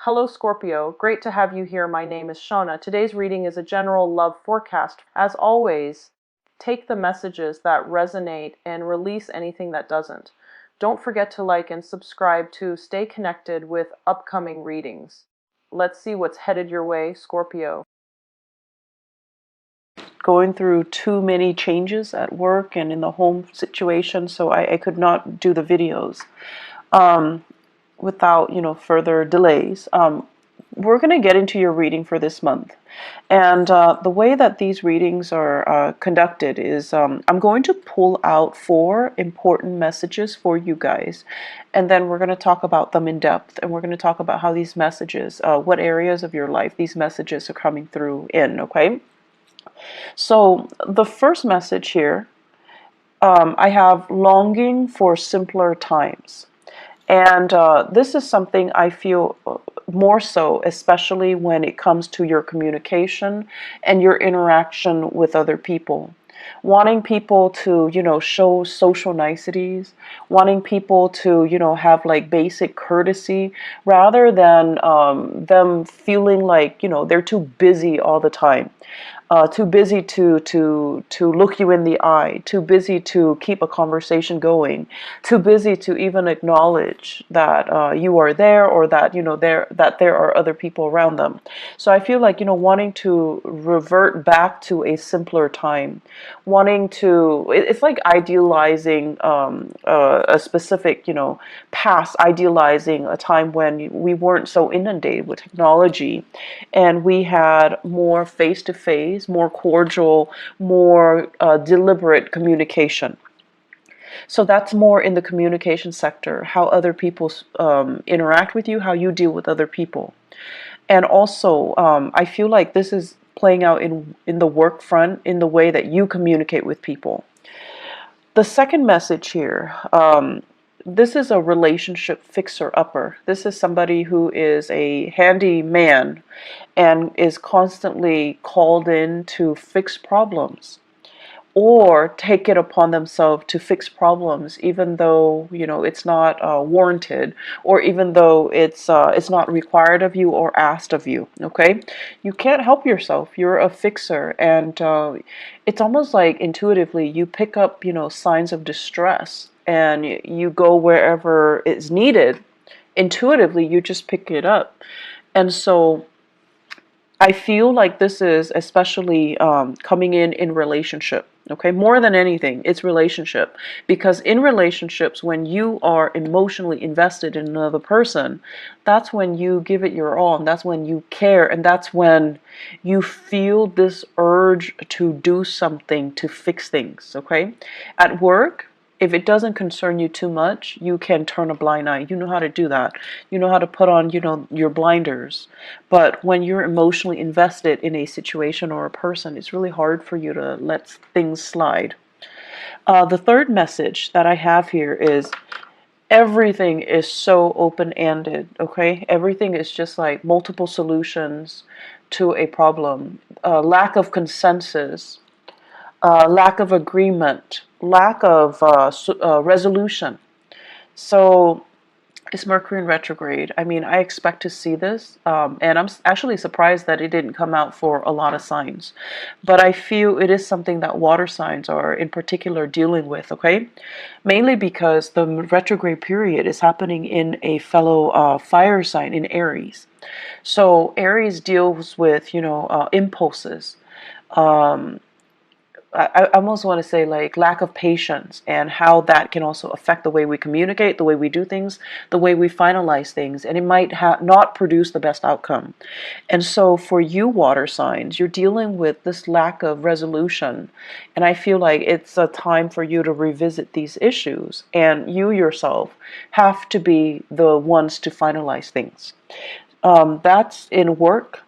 Hello Scorpio, great to have you here. My name is Shauna. Today's reading is a general love forecast. As always, take the messages that resonate and release anything that doesn't. Don't forget to like and subscribe to stay connected with upcoming readings. Let's see what's headed your way, Scorpio. Going through too many changes at work and in the home situation, so I could not do the videos without further delays. We're going to get into your reading for this month, and the way that these readings are conducted is I'm going to pull out 4 important messages for you guys, and then we're going to talk about them in depth, and we're going to talk about how these messages, what areas of your life these messages are coming through in. Okay, so the first message here, I have longing for simpler times. And this is something I feel more so, especially when it comes to your communication and your interaction with other people. Wanting people to, show social niceties, wanting people to, have like basic courtesy, rather than them feeling like, they're too busy all the time. Too busy to look you in the eye, too busy to keep a conversation going, too busy to even acknowledge that you are there, or that there are other people around them. So I feel like wanting to revert back to a simpler time, wanting to, it's like idealizing a specific past, idealizing a time when we weren't so inundated with technology, and we had more face-to-face, more cordial, more deliberate communication. So that's more in the communication sector, how other people interact with you, how you deal with other people. And also, I feel like this is playing out in the work front, in the way that you communicate with people. The second message here, this is a relationship fixer-upper. This is somebody who is a handy man and is constantly called in to fix problems, or take it upon themselves to fix problems, even though it's not warranted, or even though it's not required of you or asked of you. Okay, you can't help yourself. You're a fixer, and it's almost like intuitively you pick up signs of distress, and you go wherever it's needed. Intuitively, you just pick it up, and so I feel like this is especially coming in relationship. Okay, more than anything, it's relationship. Because in relationships, when you are emotionally invested in another person, that's when you give it your all, and that's when you care, and that's when you feel this urge to do something to fix things. Okay, at work, if it doesn't concern you too much, you can turn a blind eye. You know how to do that. You know how to put on, your blinders. But when you're emotionally invested in a situation or a person, it's really hard for you to let things slide. The third message that I have here is everything is so open-ended, okay? Everything is just like multiple solutions to a problem. Lack of consensus, lack of agreement, lack of resolution. So it's Mercury in retrograde. I mean, I expect to see this, and I'm actually surprised that it didn't come out for a lot of signs. But I feel it is something that water signs are in particular dealing with, okay? Mainly because the retrograde period is happening in a fellow fire sign in Aries. So Aries deals with, impulses. I almost want to say like lack of patience, and how that can also affect the way we communicate, the way we do things, the way we finalize things, and it might not produce the best outcome. And so for you water signs, you're dealing with this lack of resolution, and I feel like it's a time for you to revisit these issues, and you yourself have to be the ones to finalize things. That's in work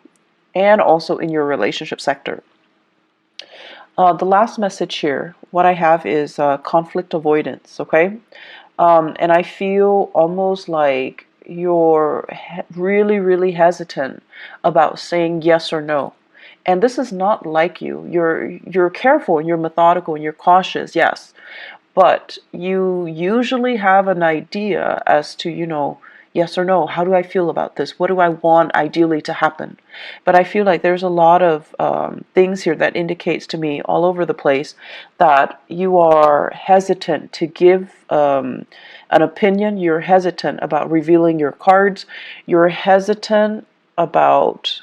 and also in your relationship sector. The last message here, what I have is conflict avoidance, okay? And I feel almost like you're really, really hesitant about saying yes or no. And this is not like you. You're careful, and you're methodical, and you're cautious, yes. But you usually have an idea as to, Yes or no? How do I feel about this? What do I want ideally to happen? But I feel like there's a lot of things here that indicates to me all over the place that you are hesitant to give an opinion. You're hesitant about revealing your cards. You're hesitant about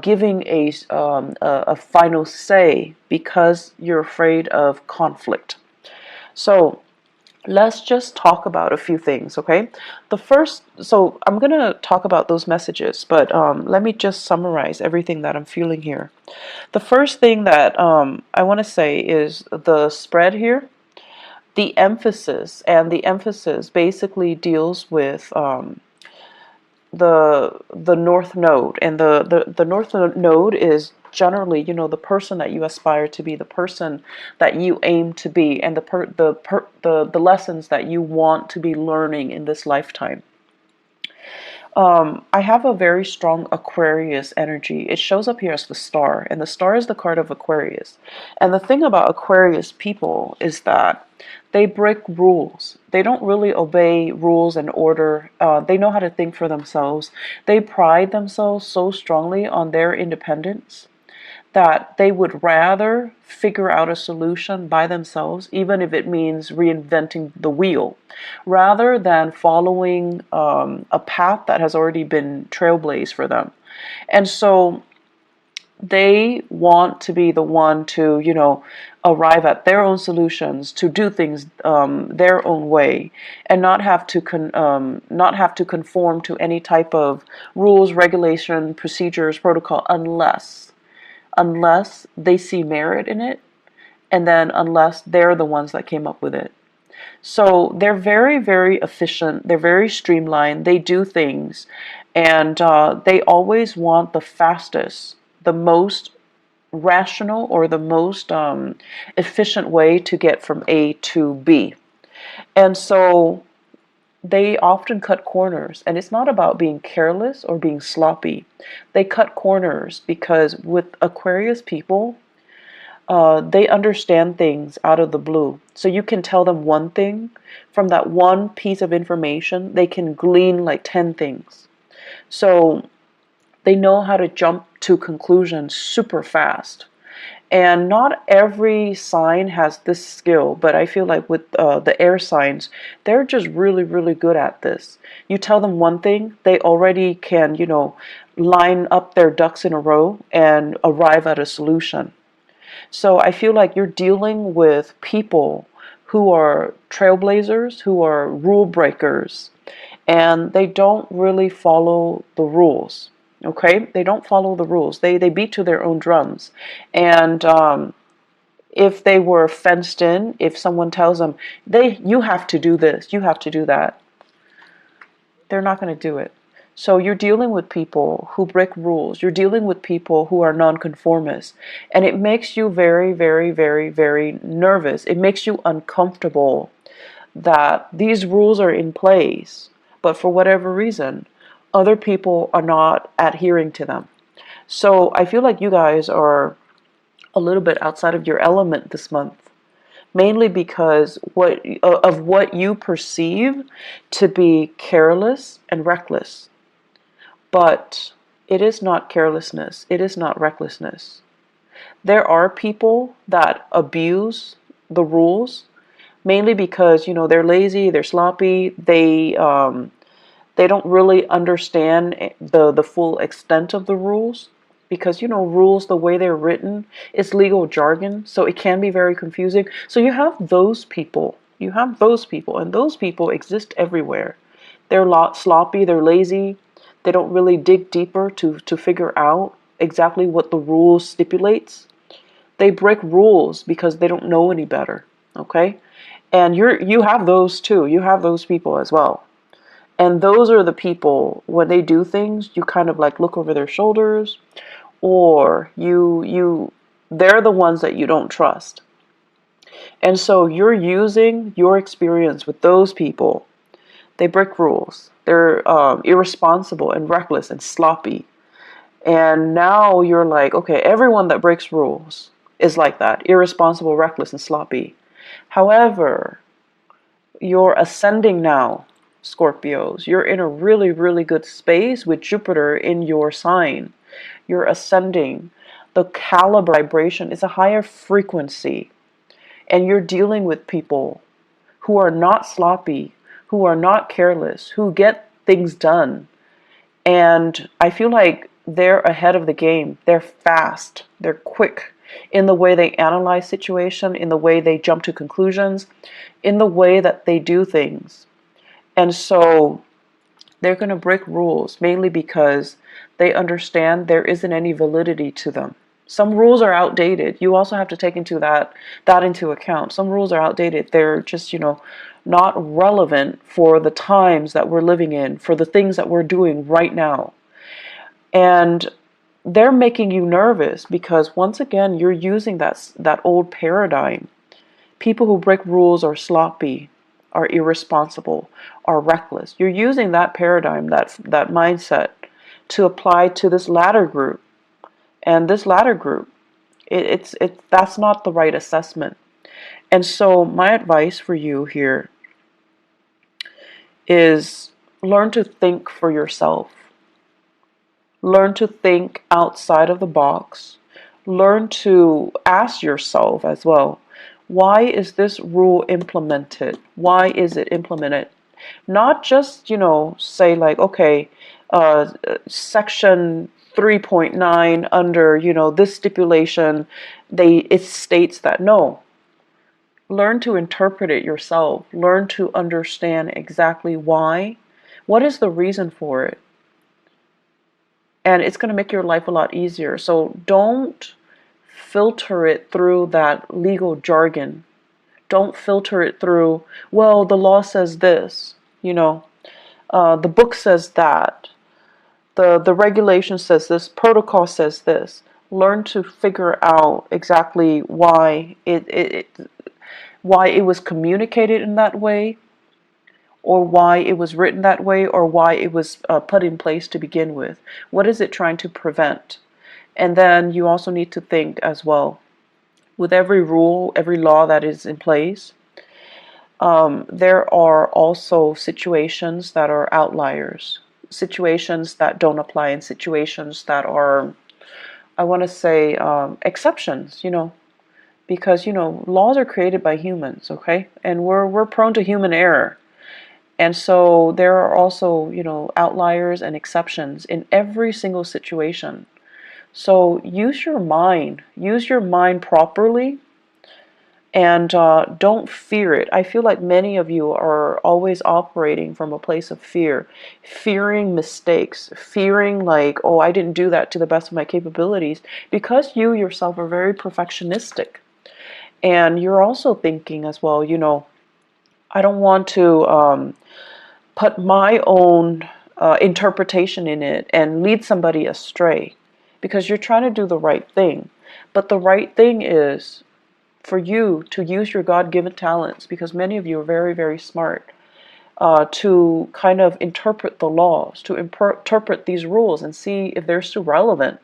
giving a final say because you're afraid of conflict. So let's just talk about a few things, okay? The first, so I'm going to talk about those messages, but let me just summarize everything that I'm feeling here. The first thing that I want to say is the spread here. The emphasis, and the emphasis basically deals with the north node, and the north node is generally, you know, the person that you aspire to be, the person that you aim to be, and the lessons that you want to be learning in this lifetime. I have a very strong Aquarius energy. It shows up here as the star, and the star is the card of Aquarius. And the thing about Aquarius people is that they break rules. They don't really obey rules and order. They know how to think for themselves. They pride themselves so strongly on their independence that they would rather figure out a solution by themselves, even if it means reinventing the wheel, rather than following a path that has already been trailblazed for them. And so they want to be the one to, you know, arrive at their own solutions, to do things their own way, and not have to conform to any type of rules, regulation, procedures, protocol, unless they see merit in it, and then unless they're the ones that came up with it. So they're very, very efficient. They're very streamlined. They do things, and they always want the fastest, the most rational, or the most efficient way to get from A to B. And so they often cut corners, and it's not about being careless or being sloppy. They cut corners because with Aquarius people, they understand things out of the blue. So you can tell them one thing, from that one piece of information, they can glean like 10 things. So they know how to jump to conclusions super fast. And not every sign has this skill, but I feel like with the air signs, they're just really, really good at this. You tell them one thing, they already can, you know, line up their ducks in a row and arrive at a solution. So I feel like you're dealing with people who are trailblazers, who are rule breakers, and they don't really follow the rules. Okay, they don't follow the rules. They beat to their own drums, and if they were fenced in, if someone tells them you have to do this, you have to do that, they're not going to do it. So you're dealing with people who break rules. You're dealing with people who are nonconformists, and it makes you very, very, very, very nervous. It makes you uncomfortable that these rules are in place, but for whatever reason, other people are not adhering to them. So I feel like you guys are a little bit outside of your element this month, mainly because what you perceive to be careless and reckless. But it is not carelessness. It is not recklessness. There are people that abuse the rules, mainly because, you know, they're lazy, they're sloppy, they don't really understand the full extent of the rules, because, you know, rules, the way they're written, is legal jargon, so it can be very confusing. So you have those people. You have those people, and those people exist everywhere. They're sloppy, they're lazy, they don't really dig deeper to figure out exactly what the rules stipulates. They break rules because they don't know any better, okay? And you have those too. You have those people as well. And those are the people, when they do things, you kind of like look over their shoulders, or they're the ones that you don't trust. And so you're using your experience with those people. They break rules. They're irresponsible and reckless and sloppy. And now you're like, okay, everyone that breaks rules is like that, irresponsible, reckless, and sloppy. However, you're ascending now. Scorpios. You're in a really, really good space with Jupiter in your sign. You're ascending. The caliber vibration is a higher frequency. And you're dealing with people who are not sloppy, who are not careless, who get things done. And I feel like they're ahead of the game. They're fast. They're quick in the way they analyze situation, in the way they jump to conclusions, in the way that they do things. And so they're going to break rules mainly because they understand there isn't any validity to them. Some rules are outdated. You also have to take that into account. Some rules are outdated. They're just, not relevant for the times that we're living in, for the things that we're doing right now. And they're making you nervous because once again, you're using that old paradigm. People who break rules are sloppy, are irresponsible, are reckless. You're using that paradigm, that mindset, to apply to this latter group. And this latter group, that's not the right assessment. And so my advice for you here is learn to think for yourself. Learn to think outside of the box. Learn to ask yourself as well, why is this rule implemented? Why is it implemented? Not just, say like, okay, section 3.9 under, this stipulation, it states that. No. Learn to interpret it yourself. Learn to understand exactly why. What is the reason for it? And it's going to make your life a lot easier. So don't filter it through that legal jargon. Don't filter it through, well, the law says this, the book says that, the regulation says this, protocol says this. Learn to figure out exactly why it was communicated in that way, or why it was written that way, or why it was put in place to begin with. What is it trying to prevent? And then you also need to think as well, with every rule, every law that is in place, there are also situations that are outliers, situations that don't apply, and situations that are, I want to say, exceptions, because, laws are created by humans, okay? And we're prone to human error. And so there are also, outliers and exceptions in every single situation. So use your mind properly, and don't fear it. I feel like many of you are always operating from a place of fear, fearing mistakes, fearing like, oh, I didn't do that to the best of my capabilities, because you yourself are very perfectionistic. And you're also thinking as well, I don't want to put my own interpretation in it and lead somebody astray, because you're trying to do the right thing. But the right thing is for you to use your God-given talents, because many of you are very, very smart, to kind of interpret the laws, to interpret these rules and see if they're still relevant.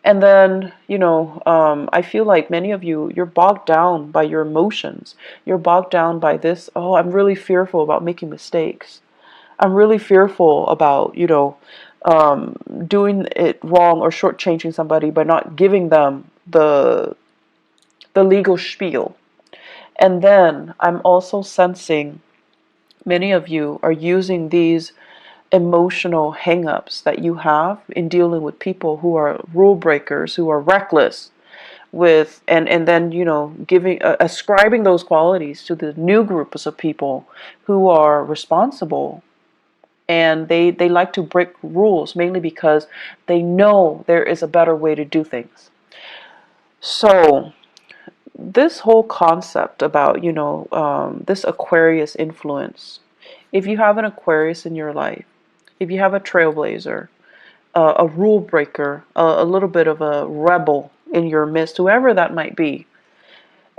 And then, I feel like many of you, you're bogged down by your emotions. You're bogged down by this, oh, I'm really fearful about making mistakes. I'm really fearful about, doing it wrong or shortchanging somebody by not giving them the legal spiel. And then I'm also sensing many of you are using these emotional hang-ups that you have in dealing with people who are rule breakers, who are reckless with, and then, giving, ascribing those qualities to the new groups of people who are responsible. And they like to break rules mainly because they know there is a better way to do things. So this whole concept about, this Aquarius influence, if you have an Aquarius in your life, if you have a trailblazer, a rule breaker, a little bit of a rebel in your midst, whoever that might be,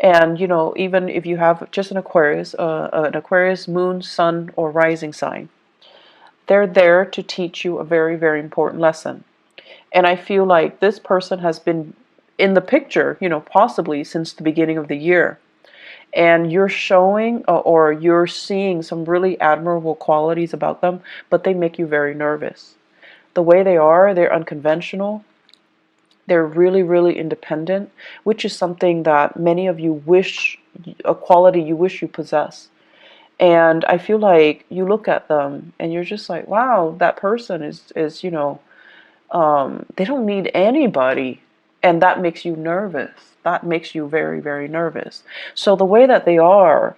and, even if you have just an Aquarius moon, sun, or rising sign, they're there to teach you a very, very important lesson. And I feel like this person has been in the picture, possibly since the beginning of the year. and you're showing or you're seeing some really admirable qualities about them, but they make you very nervous. The way they are, they're unconventional. They're really, really independent, which is something that many of you wish, a quality you wish you possess. And I feel like you look at them and you're just like, wow, that person is they don't need anybody. And that makes you nervous. That makes you very, very nervous. So the way that they are,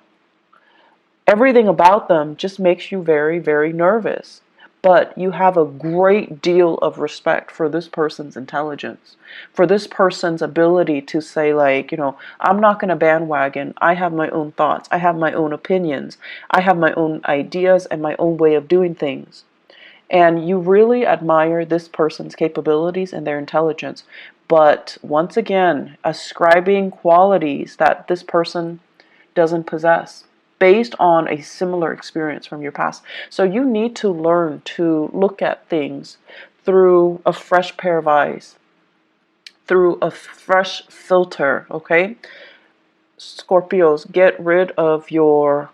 everything about them just makes you very, very nervous. But you have a great deal of respect for this person's intelligence, for this person's ability to say, like, I'm not going to bandwagon. I have my own thoughts. I have my own opinions. I have my own ideas and my own way of doing things. And you really admire this person's capabilities and their intelligence. But once again, ascribing qualities that this person doesn't possess based on a similar experience from your past. So you need to learn to look at things through a fresh pair of eyes, through a fresh filter, okay? Scorpios, get rid of your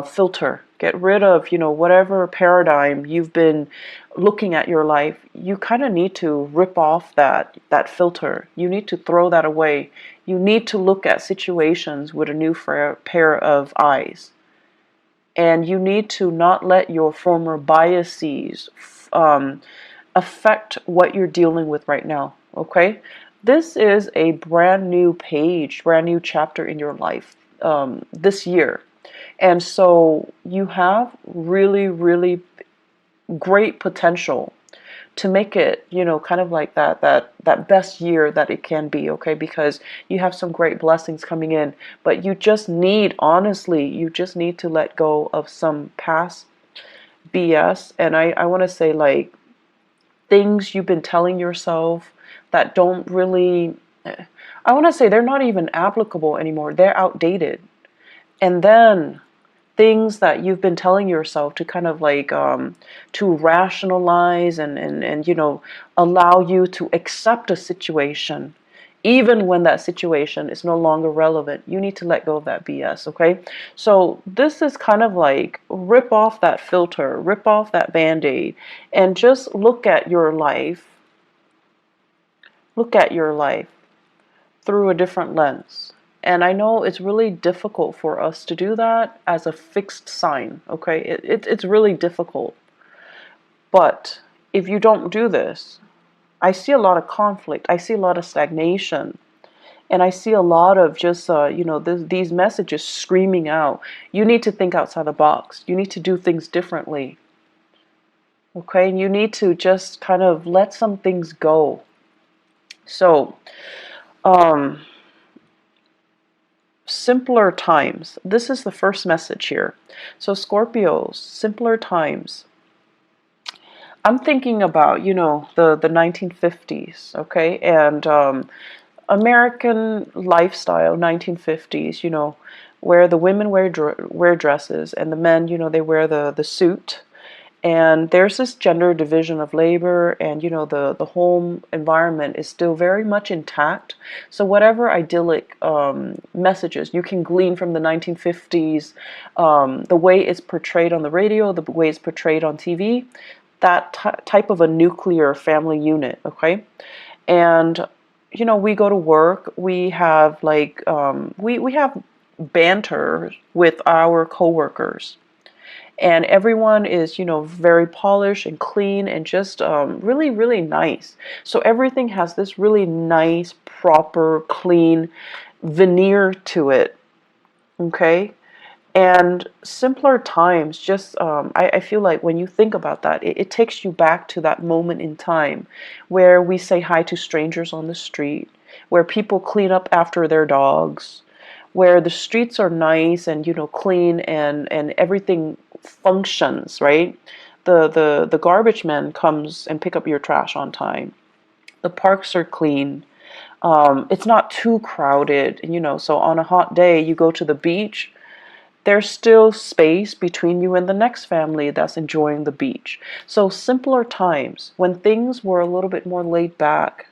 filter. Get rid of, whatever paradigm you've been looking at your life. You kind of need to rip off that filter. You need to throw that away. You need to look at situations with a new pair of eyes. And you need to not let your former biases affect what you're dealing with right now. Okay? This is a brand new page, brand new chapter in your life this year. And so you have really, really great potential to make it, kind of like that best year that it can be, okay? Because you have some great blessings coming in, but you just need, honestly, you just need to let go of some past BS. And I want to say, like, things you've been telling yourself that don't really, I want to say they're not even applicable anymore. They're outdated. And then things that you've been telling yourself to kind of like to rationalize and allow you to accept a situation even when that situation is no longer relevant. You need to let go of that BS, okay? So this is kind of like rip off that filter, rip off that band-aid, and just look at your life through a different lens. And I know it's really difficult for us to do that as a fixed sign, okay? It's really difficult. But if you don't do this, I see a lot of conflict. I see a lot of stagnation. And I see a lot of just, these messages screaming out. You need to think outside the box. You need to do things differently. Okay? And you need to just kind of let some things go. So, simpler times. This is the first message here. So Scorpios, simpler times. I'm thinking about, the 1950s, okay? And American lifestyle, 1950s, where the women wear dresses and the men, they wear the suit. And there's this gender division of labor, and the home environment is still very much intact. So whatever idyllic messages you can glean from the 1950s, the way it's portrayed on the radio, the way it's portrayed on TV, that type of a nuclear family unit, okay? And we go to work, we have like we have banter with our coworkers. And everyone is, very polished and clean and just really, really nice. So everything has this really nice, proper, clean veneer to it. Okay? And simpler times, just, I feel like when you think about that, it takes you back to that moment in time where we say hi to strangers on the street, where people clean up after their dogs, where the streets are nice and clean and everything functions, right? The garbage man comes and pick up your trash on time. The parks are clean. It's not too crowded, so on a hot day you go to the beach, there's still space between you and the next family that's enjoying the beach. So simpler times when things were a little bit more laid back,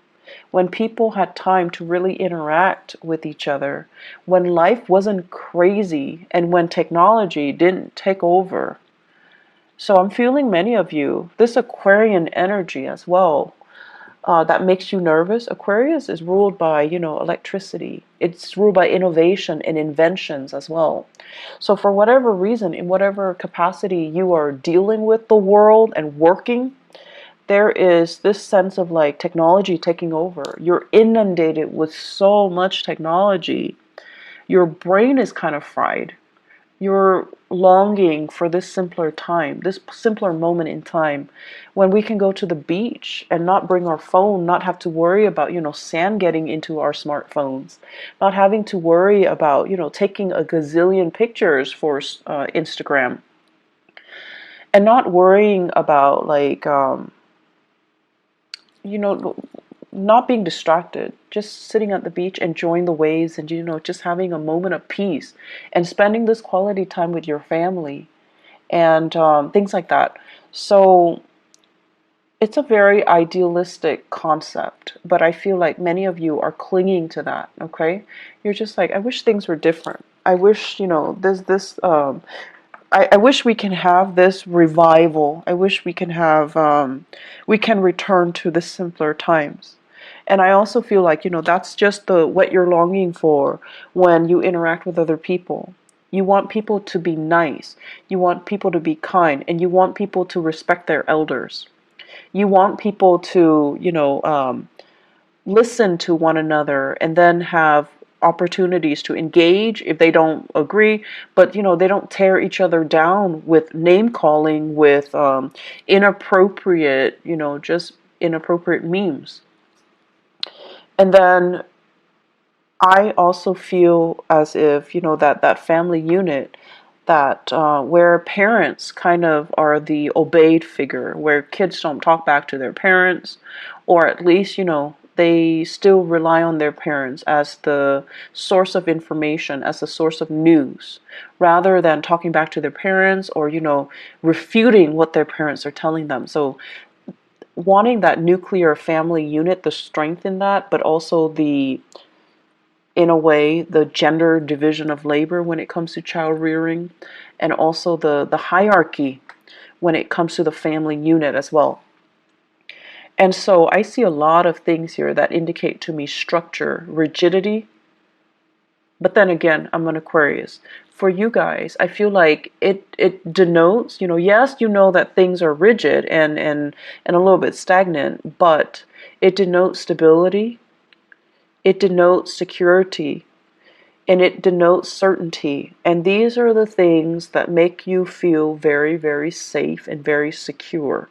when people had time to really interact with each other, when life wasn't crazy, and when technology didn't take over. So I'm feeling many of you, this Aquarian energy as well, that makes you nervous. Aquarius is ruled by, electricity. It's ruled by innovation and inventions as well. So for whatever reason, in whatever capacity you are dealing with the world and working, there is this sense of like technology taking over. You're inundated with so much technology. Your brain is kind of fried. You're longing for this simpler time, this simpler moment in time when we can go to the beach and not bring our phone, not have to worry about, sand getting into our smartphones, not having to worry about, taking a gazillion pictures for Instagram, and not worrying about like, you know, not being distracted, just sitting at the beach, enjoying the waves, and just having a moment of peace and spending this quality time with your family and things like that. So it's a very idealistic concept, but I feel like many of you are clinging to that. Okay, you're just like, I wish things were different. I wish, there's this. I wish we can have this revival. I wish we can have, we can return to the simpler times. And I also feel like, that's just what you're longing for when you interact with other people. You want people to be nice. You want people to be kind, and you want people to respect their elders. You want people to, listen to one another and then have opportunities to engage if they don't agree, but they don't tear each other down with name calling, with inappropriate, just inappropriate memes. And then I also feel as if, that family unit, that where parents kind of are the obeyed figure, where kids don't talk back to their parents, or at least, they still rely on their parents as the source of information, as the source of news, rather than talking back to their parents or, refuting what their parents are telling them. So wanting that nuclear family unit, the strength in that, but also in a way, the gender division of labor when it comes to child rearing, and also the hierarchy when it comes to the family unit as well. And so I see a lot of things here that indicate to me structure, rigidity. But then again, I'm an Aquarius. For you guys, I feel like it denotes, yes, that things are rigid and a little bit stagnant, but it denotes stability, it denotes security, and it denotes certainty. And these are the things that make you feel very, very safe and very secure.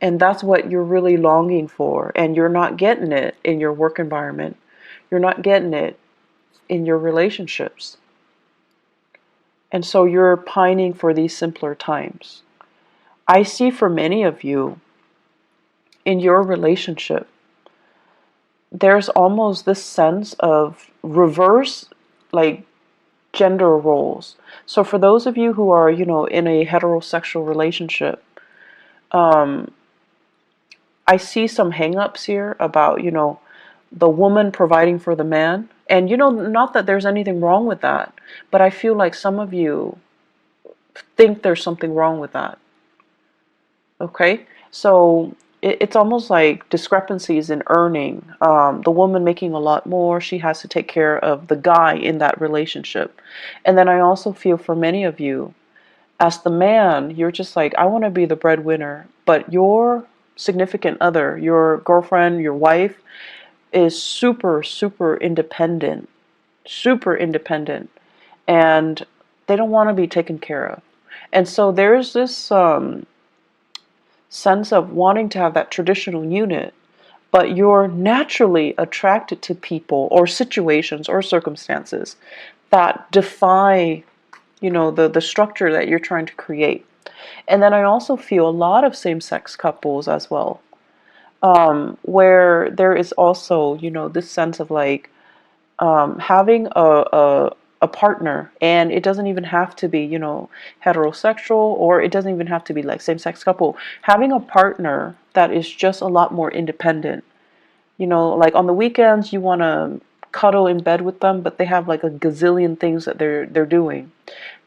And that's what you're really longing for. And you're not getting it in your work environment. You're not getting it in your relationships. And so you're pining for these simpler times. I see for many of you in your relationship, there's almost this sense of reverse, like, gender roles. So for those of you who are, in a heterosexual relationship, I see some hang-ups here about, the woman providing for the man. And, not that there's anything wrong with that, but I feel like some of you think there's something wrong with that. Okay? So it's almost like discrepancies in earning. The woman making a lot more, she has to take care of the guy in that relationship. And then I also feel for many of you, as the man, you're just like, I want to be the breadwinner, but your significant other, your girlfriend, your wife, is super, super independent, and they don't want to be taken care of. And so there's this sense of wanting to have that traditional unit, but you're naturally attracted to people or situations or circumstances that defy, the structure that you're trying to create. And then I also feel a lot of same-sex couples as well, where there is also, this sense of like, having a partner, and it doesn't even have to be, heterosexual, or it doesn't even have to be like same-sex couple. Having a partner that is just a lot more independent, You know, like on the weekends you want to cuddle in bed with them, but they have like a gazillion things that they're doing.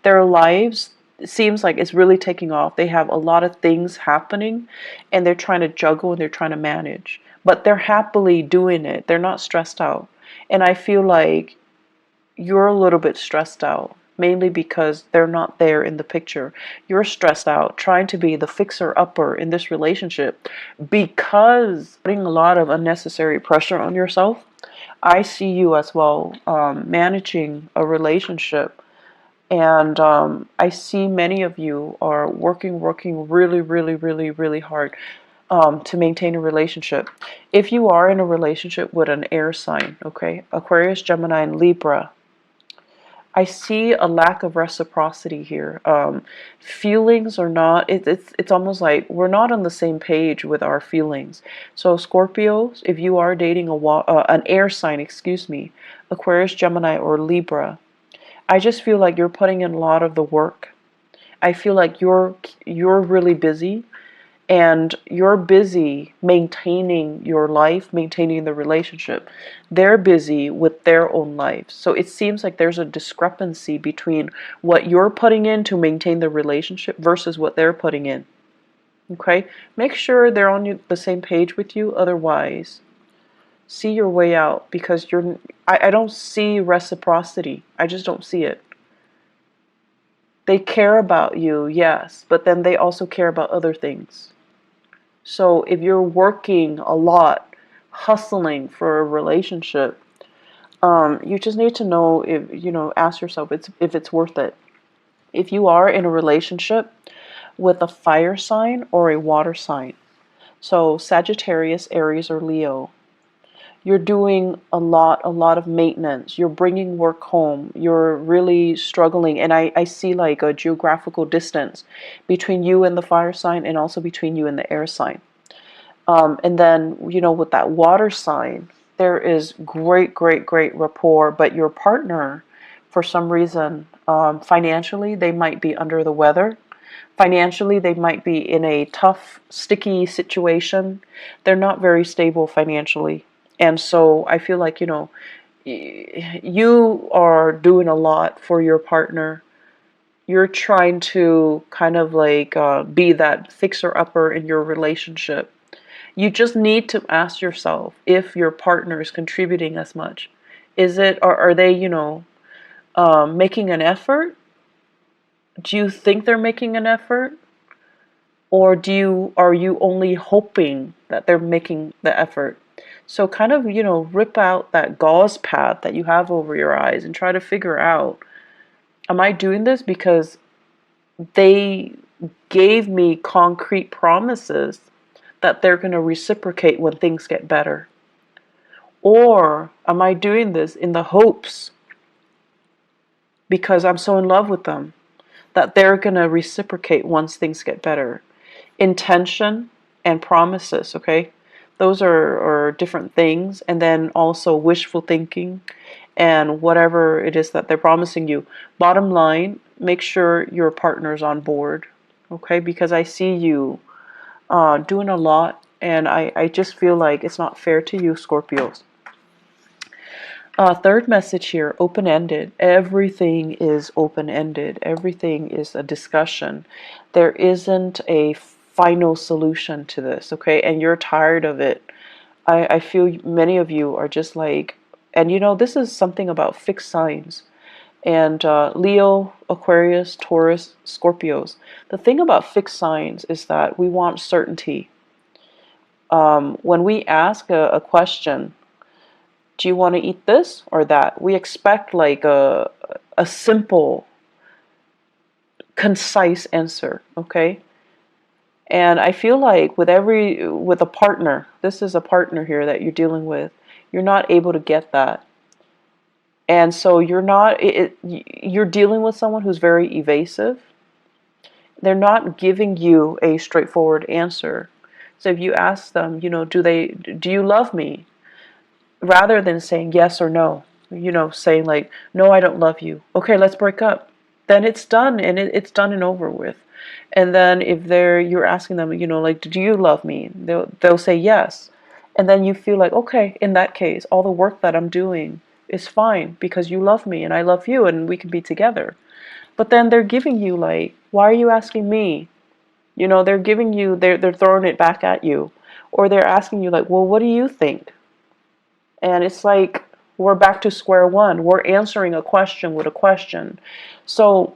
Their lives, it seems like it's really taking off. They have a lot of things happening and they're trying to juggle and they're trying to manage. But they're happily doing it. They're not stressed out. And I feel like you're a little bit stressed out, mainly because they're not there in the picture. You're stressed out trying to be the fixer-upper in this relationship because putting a lot of unnecessary pressure on yourself. I see you as well managing a relationship, and I see many of you are working really, really, really, really hard to maintain a relationship. If you are in a relationship with an air sign, okay, Aquarius, Gemini, and Libra, I see a lack of reciprocity here. Feelings are not. It's almost like we're not on the same page with our feelings. So Scorpios, if you are dating an air sign, excuse me, Aquarius, Gemini, or Libra, I just feel like you're putting in a lot of the work. I feel like you're really busy, and you're busy maintaining your life, maintaining the relationship. They're busy with their own lives. So it seems like there's a discrepancy between what you're putting in to maintain the relationship versus what they're putting in. Okay? Make sure they're on the same page with you. Otherwise, see your way out, because I don't see reciprocity. I just don't see it. They care about you, yes, but then they also care about other things. So if you're working a lot, hustling for a relationship, you just need to know, if ask yourself if it's worth it. If you are in a relationship with a fire sign or a water sign, so Sagittarius, Aries, or Leo, you're doing a lot of maintenance. You're bringing work home. You're really struggling. And I see like a geographical distance between you and the fire sign, and also between you and the air sign. And then, with that water sign, there is great, great, great rapport, but your partner, for some reason, financially, they might be under the weather. Financially, they might be in a tough, sticky situation. They're not very stable financially. And so I feel like, you are doing a lot for your partner. You're trying to kind of like be that fixer-upper in your relationship. You just need to ask yourself if your partner is contributing as much. Are they, making an effort? Do you think they're making an effort? Or are you only hoping that they're making the effort? So kind of, rip out that gauze pad that you have over your eyes and try to figure out, am I doing this because they gave me concrete promises that they're going to reciprocate when things get better? Or am I doing this in the hopes, because I'm so in love with them, that they're going to reciprocate once things get better? Intention and promises, okay? Those are different things. And then also wishful thinking and whatever it is that they're promising you. Bottom line, make sure your partner's on board, okay? Because I see you doing a lot, and I just feel like it's not fair to you, Scorpios. Third message here, open-ended. Everything is open-ended. Everything is a discussion. There isn't a final solution to this, okay? And you're tired of it. I feel many of you are just like, and this is something about fixed signs. And Leo, Aquarius, Taurus, Scorpios. The thing about fixed signs is that we want certainty. When we ask a question, do you want to eat this or that? We expect like a simple, concise answer, okay? And I feel like with a partner, this is a partner here that you're dealing with, you're not able to get that. And so you're dealing with someone who's very evasive. They're not giving you a straightforward answer. So if you ask them, do you love me? Rather than saying yes or no, saying like, no, I don't love you. Okay, let's break up. Then it's done, and it's done and over with. And then if you're asking them, like, do you love me? They'll say yes. And then you feel like, okay, in that case, all the work that I'm doing is fine because you love me and I love you and we can be together. But then they're giving you like, why are you asking me? You know, they're giving you, they're throwing it back at you. Or they're asking you like, well, what do you think? And it's like, we're back to square one. We're answering a question with a question. So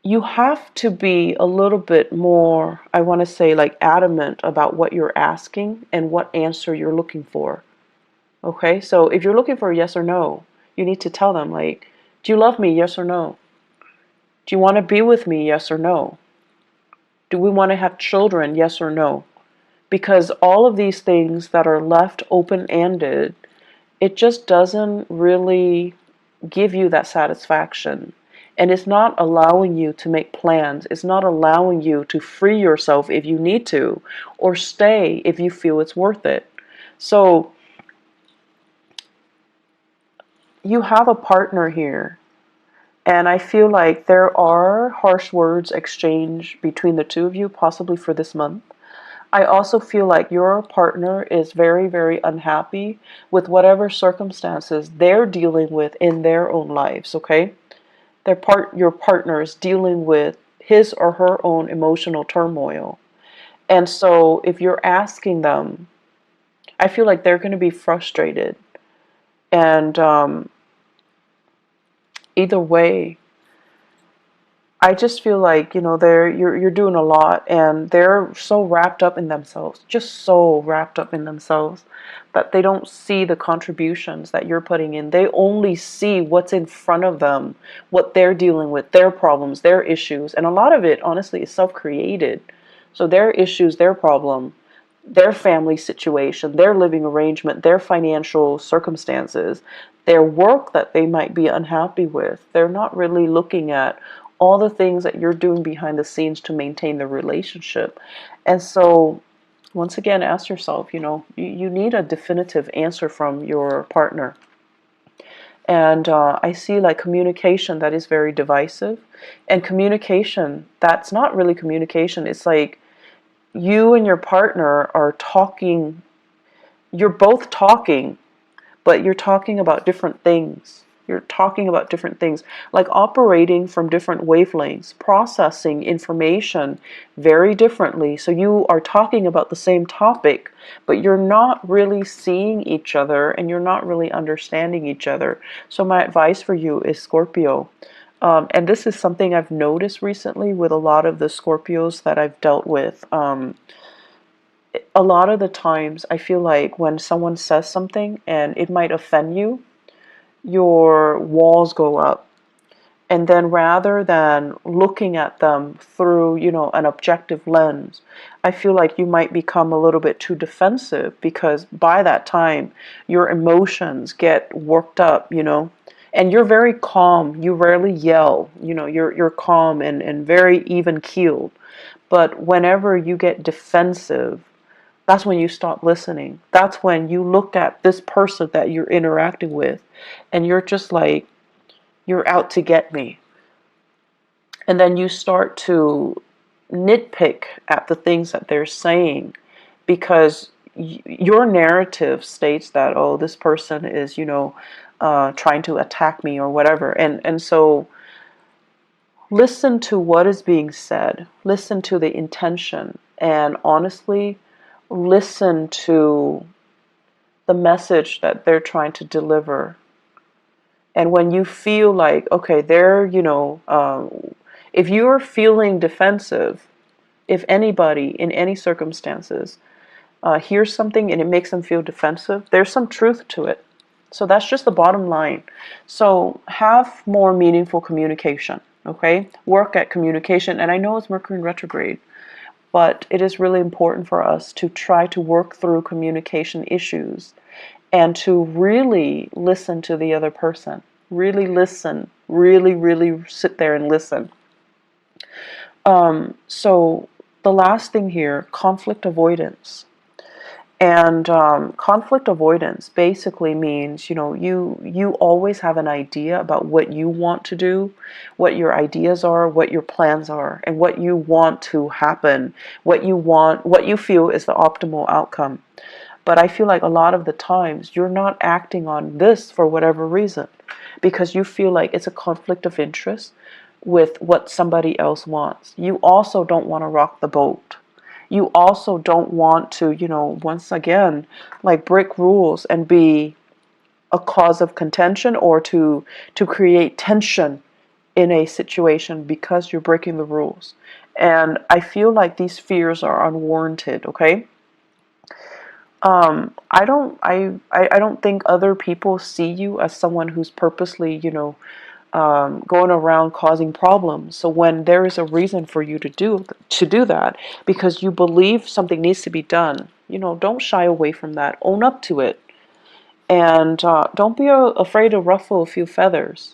you have to be a little bit more, I want to say, like adamant about what you're asking and what answer you're looking for. Okay, so if you're looking for a yes or no, you need to tell them, like, do you love me? Yes or no? Do you want to be with me? Yes or no? Do we want to have children? Yes or no? Because all of these things that are left open-ended, it just doesn't really give you that satisfaction. And it's not allowing you to make plans. It's not allowing you to free yourself if you need to, or stay if you feel it's worth it. So you have a partner here, and I feel like there are harsh words exchanged between the two of you, possibly for this month. I also feel like your partner is very, very unhappy with whatever circumstances they're dealing with in their own lives, okay? Your partner is dealing with his or her own emotional turmoil. And so if you're asking them, I feel like they're going to be frustrated. And either way, I just feel like, you know, you're doing a lot, and they're so wrapped up in themselves, just so wrapped up in themselves, that they don't see the contributions that you're putting in. They only see what's in front of them, what they're dealing with, their problems, their issues. And a lot of it, honestly, is self-created. So their issues, their problem, their family situation, their living arrangement, their financial circumstances, their work that they might be unhappy with. They're not really looking at all the things that you're doing behind the scenes to maintain the relationship. And so, once again, ask yourself, you know, you need a definitive answer from your partner. And I see like communication that is very divisive, and communication that's not really communication. It's like you and your partner are talking, you're both talking, but you're talking about different things. You're talking about different things, like operating from different wavelengths, processing information very differently. So you are talking about the same topic, but you're not really seeing each other and you're not really understanding each other. So my advice for you is, Scorpio, and this is something I've noticed recently with a lot of the Scorpios that I've dealt with. A lot of the times I feel like when someone says something and it might offend you, your walls go up. And then rather than looking at them through, you know, an objective lens, I feel like you might become a little bit too defensive, because by that time your emotions get worked up, you know. And you're very calm. You rarely yell. You know, you're calm and very even keeled. But whenever you get defensive, that's when you stop listening. That's when you look at this person that you're interacting with and you're just like, you're out to get me. And then you start to nitpick at the things that they're saying, because your narrative states that, oh, this person is, you know, trying to attack me or whatever. And so listen to what is being said. Listen to the intention. And honestly, listen to the message that they're trying to deliver. And when you feel like, okay, they're, you know, if you're feeling defensive, if anybody in any circumstances hears something and it makes them feel defensive, there's some truth to it. So that's just the bottom line. So have more meaningful communication, okay? Work at communication. And I know it's Mercury in retrograde, but it is really important for us to try to work through communication issues and to really listen to the other person. Really listen. Really, really sit there and listen. So the last thing here, conflict avoidance. And conflict avoidance basically means, you always have an idea about what you want to do, what your ideas are, what your plans are, and what you want to happen, what you feel is the optimal outcome. But I feel like a lot of the times you're not acting on this for whatever reason, because you feel like it's a conflict of interest with what somebody else wants. You also don't want to rock the boat. You also don't want to, once again, like break rules and be a cause of contention, or to create tension in a situation because you're breaking the rules. And I feel like these fears are unwarranted, okay? I don't think other people see you as someone who's purposely, going around causing problems. So when there is a reason for you to do that, because you believe something needs to be done, don't shy away from that. Own up to it, and don't be afraid to ruffle a few feathers.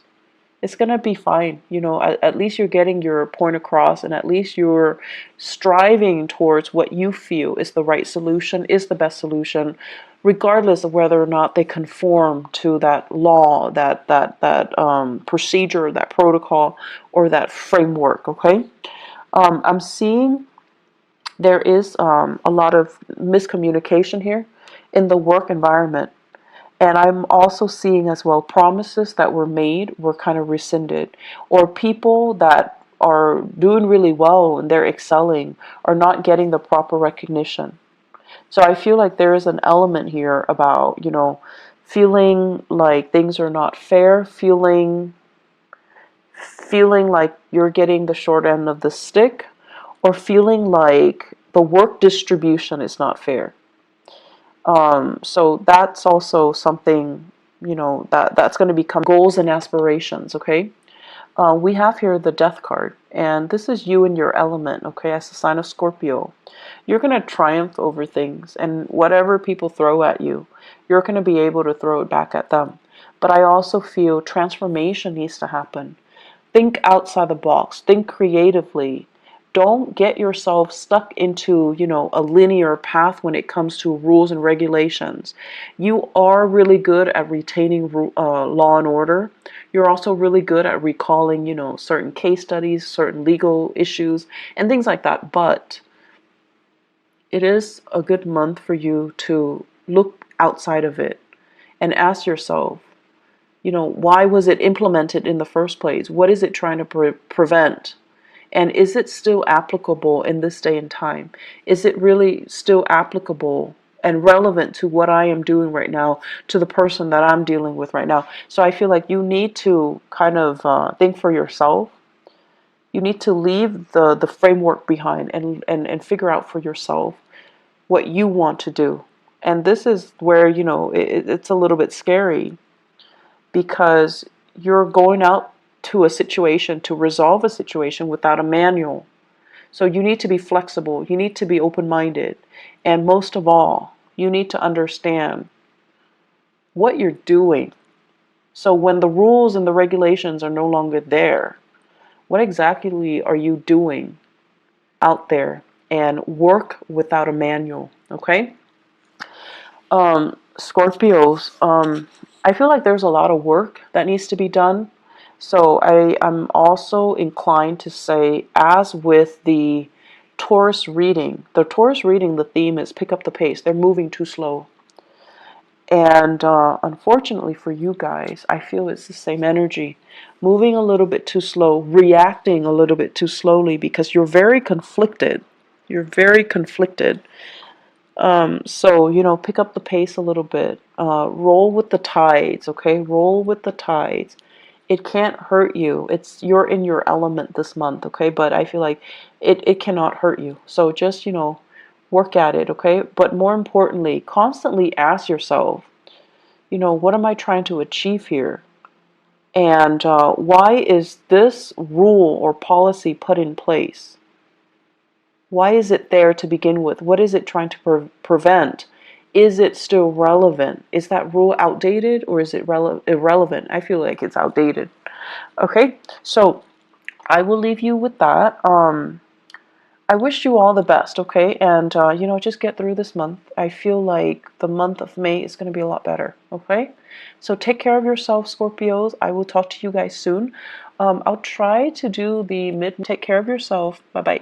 It's gonna be fine. At least you're getting your point across, and at least you're striving towards what you feel is the right solution, is the best solution, regardless of whether or not they conform to that law, that procedure, that protocol, or that framework. Okay, I'm seeing there is a lot of miscommunication here in the work environment. And I'm also seeing as well promises that were made were kind of rescinded, or people that are doing really well and they're excelling are not getting the proper recognition. So I feel like there is an element here about, feeling like things are not fair, feeling like you're getting the short end of the stick, or feeling like the work distribution is not fair. So that's also something, that's going to become goals and aspirations, okay? We have here the death card, and this is you in your element, okay, as a sign of Scorpio. You're going to triumph over things, and whatever people throw at you, you're going to be able to throw it back at them. But I also feel transformation needs to happen. Think outside the box, think creatively. Don't get yourself stuck into, a linear path when it comes to rules and regulations. You are really good at retaining law and order. You're also really good at recalling, certain case studies, certain legal issues, and things like that. But it is a good month for you to look outside of it and ask yourself, why was it implemented in the first place? What is it trying to prevent? And is it still applicable in this day and time? Is it really still applicable and relevant to what I am doing right now, to the person that I'm dealing with right now? So I feel like you need to kind of think for yourself. You need to leave the framework behind, and figure out for yourself what you want to do. And this is where, it's a little bit scary, because you're going out to a situation, to resolve a situation without a manual. So you need to be flexible, you need to be open-minded, and most of all, you need to understand what you're doing. So when the rules and the regulations are no longer there, what exactly are you doing out there? And work without a manual, okay? Scorpios, I feel like there's a lot of work that needs to be done. So I am also inclined to say, as with the Taurus reading, the theme is pick up the pace. They're moving too slow. And unfortunately for you guys, I feel it's the same energy. Moving a little bit too slow, reacting a little bit too slowly, because you're very conflicted. You're very conflicted. So, pick up the pace a little bit. Roll with the tides, okay? Roll with the tides. It can't hurt you. You're in your element this month, okay? But I feel like it cannot hurt you. So just, work at it, okay? But more importantly, constantly ask yourself, what am I trying to achieve here? And why is this rule or policy put in place? Why is it there to begin with? What is it trying to prevent? Is it still relevant? Is that rule outdated, or is it irrelevant? I feel like it's outdated. Okay, so I will leave you with that. I wish you all the best, okay? And, you know, just get through this month. I feel like the month of May is going to be a lot better, okay? So take care of yourself, Scorpios. I will talk to you guys soon. I'll try to do the mid. Take care of yourself. Bye bye.